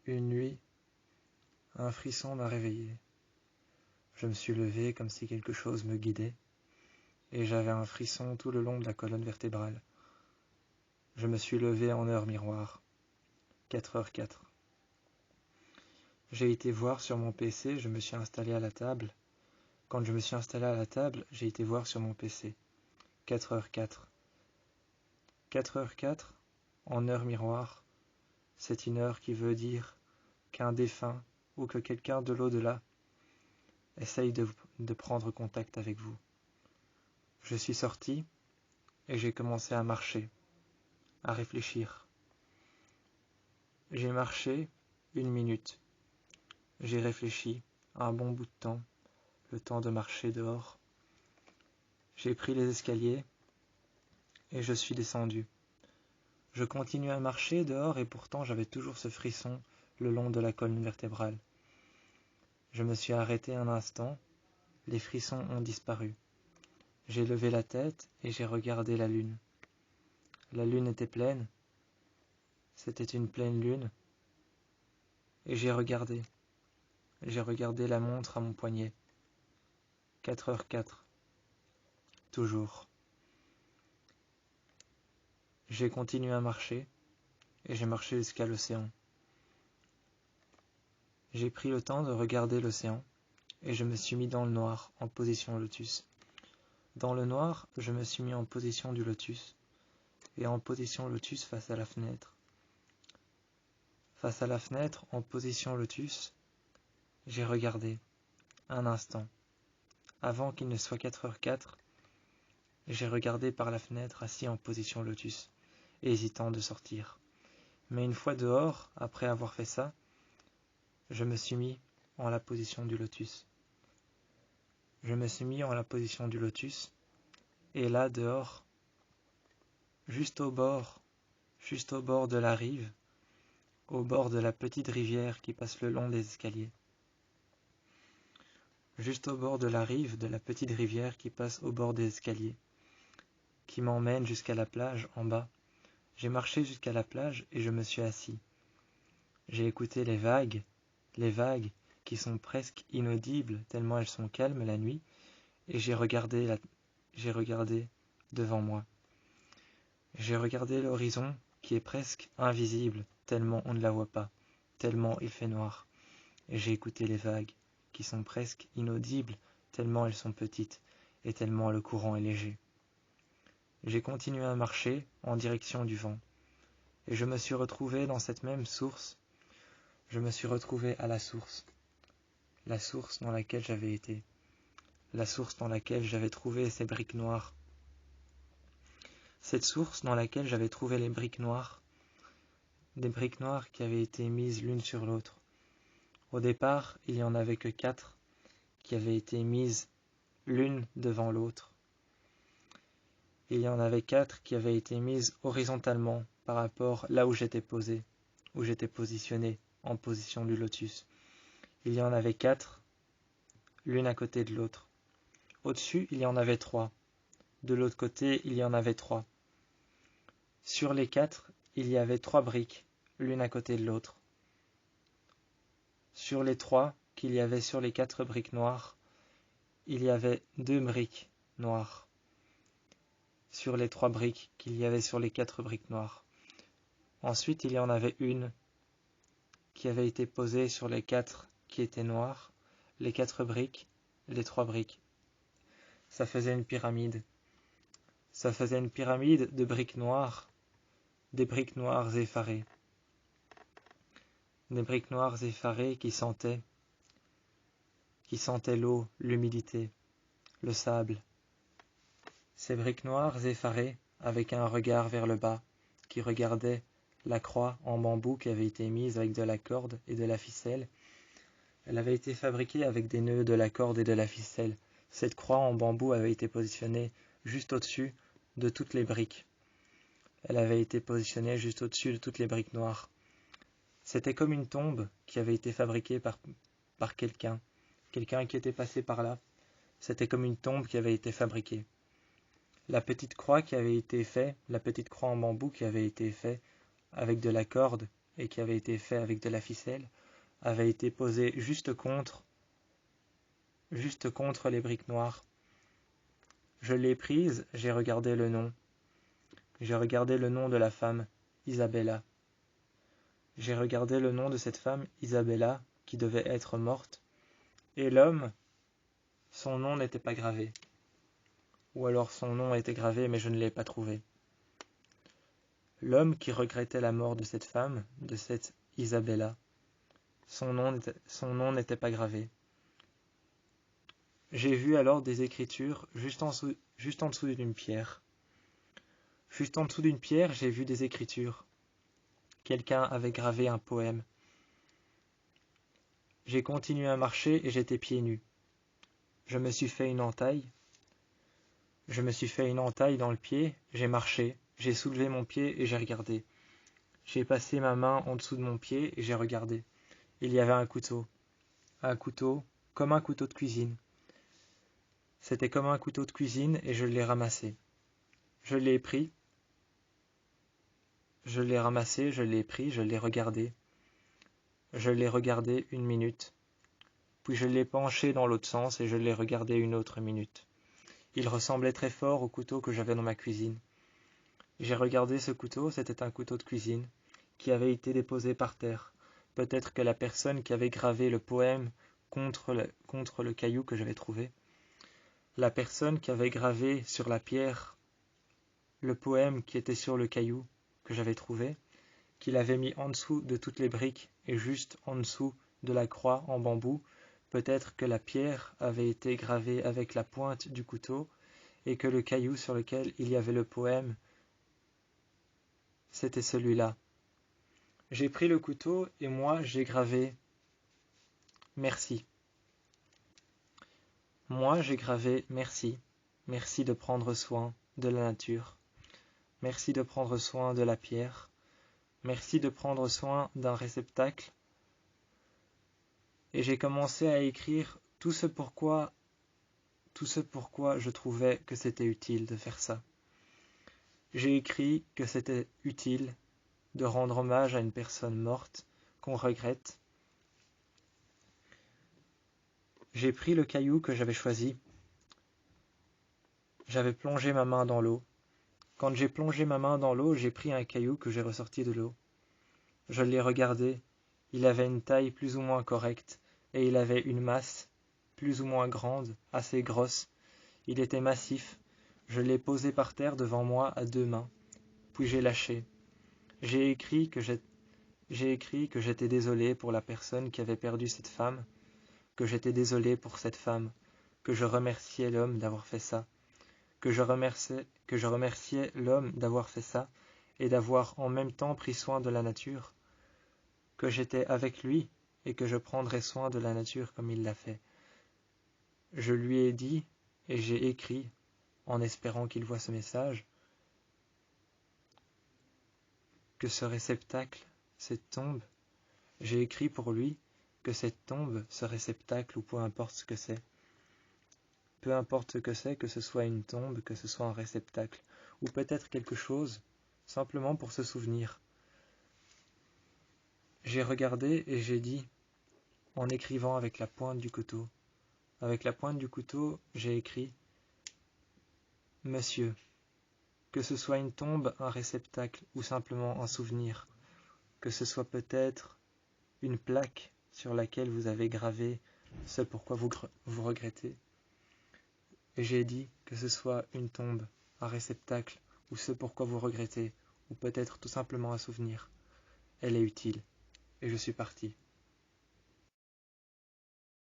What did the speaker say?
Une nuit, un frisson m'a réveillé. Je me suis levé comme si quelque chose me guidait, et j'avais un frisson tout le long de la colonne vertébrale. Je me suis levé en heure miroir, 4h04. J'ai été voir sur mon PC, je me suis installé à la table. Quand je me suis installé à la table, j'ai été voir sur mon PC, 4h04. 4h04, en heure miroir, c'est une heure qui veut dire qu'un défunt ou que quelqu'un de l'au-delà essaye de prendre contact avec vous. Je suis sorti et j'ai commencé à marcher, à réfléchir. J'ai marché 1 minute. J'ai réfléchi un bon bout de temps, le temps de marcher dehors. J'ai pris les escaliers et je suis descendu. Je continuais à marcher dehors et pourtant j'avais toujours ce frisson le long de la colonne vertébrale. Je me suis arrêté un instant, les frissons ont disparu. J'ai levé la tête et j'ai regardé la lune. La lune était pleine, c'était une pleine lune, et j'ai regardé la montre à mon poignet. 4h04, toujours. J'ai continué à marcher, et j'ai marché jusqu'à l'océan. J'ai pris le temps de regarder l'océan, et je me suis mis dans le noir, en position lotus. Dans le noir, je me suis mis en position du lotus, et en position lotus face à la fenêtre. Face à la fenêtre, en position lotus, j'ai regardé, un instant. Avant qu'il ne soit 4h04, j'ai regardé par la fenêtre assis en position lotus, hésitant de sortir. Mais une fois dehors, après avoir fait ça, je me suis mis en la position du lotus. Je me suis mis en la position du lotus, et là dehors, juste au bord de la rive, au bord de la petite rivière qui passe le long des escaliers. Juste au bord de la rive de la petite rivière qui passe au bord des escaliers, qui m'emmène jusqu'à la plage en bas. J'ai marché jusqu'à la plage et je me suis assis. J'ai écouté les vagues qui sont presque inaudibles tellement elles sont calmes la nuit, et j'ai regardé devant moi. J'ai regardé l'horizon qui est presque invisible tellement on ne la voit pas, tellement il fait noir. Et j'ai écouté les vagues qui sont presque inaudibles tellement elles sont petites et tellement le courant est léger. J'ai continué à marcher en direction du vent, et je me suis retrouvé dans cette même source. Je me suis retrouvé à la source dans laquelle j'avais été, la source dans laquelle j'avais trouvé ces briques noires. Cette source dans laquelle j'avais trouvé les briques noires, des briques noires qui avaient été mises l'une sur l'autre. Au départ, il n'y en avait que 4 qui avaient été mises l'une devant l'autre. Il y en avait 4 qui avaient été mises horizontalement par rapport là où j'étais posé, où j'étais positionné en position du lotus. Il y en avait 4, l'une à côté de l'autre. Au-dessus, il y en avait 3. De l'autre côté, il y en avait 3. Sur les 4, il y avait 3 briques, l'une à côté de l'autre. Sur les 3 qu'il y avait sur les 4 briques noires, il y avait 2 briques noires. Sur les 3 briques qu'il y avait sur les 4 briques noires. Ensuite, il y en avait une qui avait été posée sur les 4 qui étaient noires, les 4 briques, les 3 briques. Ça faisait une pyramide. Ça faisait une pyramide de briques noires, des briques noires effarées. Des briques noires effarées qui sentaient l'eau, l'humidité, le sable. Ces briques noires effarées, avec un regard vers le bas, qui regardaient la croix en bambou qui avait été mise avec de la corde et de la ficelle. Elle avait été fabriquée avec des nœuds, de la corde et de la ficelle. Cette croix en bambou avait été positionnée juste au-dessus de toutes les briques. Elle avait été positionnée juste au-dessus de toutes les briques noires. C'était comme une tombe qui avait été fabriquée par quelqu'un qui était passé par là. C'était comme une tombe qui avait été fabriquée. La petite croix qui avait été faite, la petite croix en bambou qui avait été faite avec de la corde et qui avait été fait avec de la ficelle avait été posé juste contre les briques noires. Je l'ai prise, j'ai regardé le nom. J'ai regardé le nom de la femme, Isabella. J'ai regardé le nom de cette femme, Isabella, qui devait être morte, et l'homme, son nom n'était pas gravé. Ou alors son nom était gravé, mais je ne l'ai pas trouvé. L'homme qui regrettait la mort de cette femme, de cette Isabella, son nom n'était pas gravé. J'ai vu alors des écritures juste en dessous d'une pierre. Juste en dessous d'une pierre, j'ai vu des écritures. Quelqu'un avait gravé un poème. J'ai continué à marcher et j'étais pieds nus. Je me suis fait une entaille. Je me suis fait une entaille dans le pied, j'ai marché, j'ai soulevé mon pied et j'ai regardé. J'ai passé ma main en dessous de mon pied et j'ai regardé. Il y avait un couteau. Un couteau, comme un couteau de cuisine. C'était comme un couteau de cuisine et je l'ai ramassé. Je l'ai pris. Je l'ai ramassé, je l'ai pris, je l'ai regardé. Je l'ai regardé 1 minute. Puis je l'ai penché dans l'autre sens et je l'ai regardé 1 autre minute. Il ressemblait très fort au couteau que j'avais dans ma cuisine. J'ai regardé ce couteau, c'était un couteau de cuisine, qui avait été déposé par terre. Peut-être que la personne qui avait gravé le poème contre le caillou que j'avais trouvé, la personne qui avait gravé sur la pierre le poème qui était sur le caillou que j'avais trouvé, qui l'avait mis en dessous de toutes les briques et juste en dessous de la croix en bambou, peut-être que la pierre avait été gravée avec la pointe du couteau et que le caillou sur lequel il y avait le poème, c'était celui-là. J'ai pris le couteau et moi j'ai gravé « Merci ». Moi j'ai gravé « Merci ». Merci de prendre soin de la nature. Merci de prendre soin de la pierre. Merci de prendre soin d'un réceptacle. Et j'ai commencé à écrire tout ce pourquoi je trouvais que c'était utile de faire ça. J'ai écrit que c'était utile de rendre hommage à une personne morte qu'on regrette. J'ai pris le caillou que j'avais choisi. J'avais plongé ma main dans l'eau. Quand j'ai plongé ma main dans l'eau, j'ai pris un caillou que j'ai ressorti de l'eau. Je l'ai regardé. Il avait une taille plus ou moins correcte et il avait une masse plus ou moins grande, assez grosse. Il était massif. Je l'ai posé par terre devant moi à 2 mains. Puis j'ai lâché. J'ai écrit que j'étais désolé pour la personne qui avait perdu cette femme, que j'étais désolé pour cette femme, que je remerciais l'homme d'avoir fait ça, que je remerciais l'homme d'avoir fait ça et d'avoir en même temps pris soin de la nature, que j'étais avec lui et que je prendrais soin de la nature comme il l'a fait. Je lui ai dit et j'ai écrit, en espérant qu'il voie ce message, que ce réceptacle, cette tombe, j'ai écrit pour lui que cette tombe, ce réceptacle ou peu importe ce que c'est, que ce soit une tombe, que ce soit un réceptacle, ou peut-être quelque chose, simplement pour se souvenir. J'ai regardé et j'ai dit, en écrivant avec la pointe du couteau, j'ai écrit « Monsieur », que ce soit une tombe, un réceptacle ou simplement un souvenir, que ce soit peut-être une plaque sur laquelle vous avez gravé ce pourquoi vous regrettez. Et j'ai dit que ce soit une tombe, un réceptacle ou ce pourquoi vous regrettez, ou peut-être tout simplement un souvenir. Elle est utile. Et je suis parti.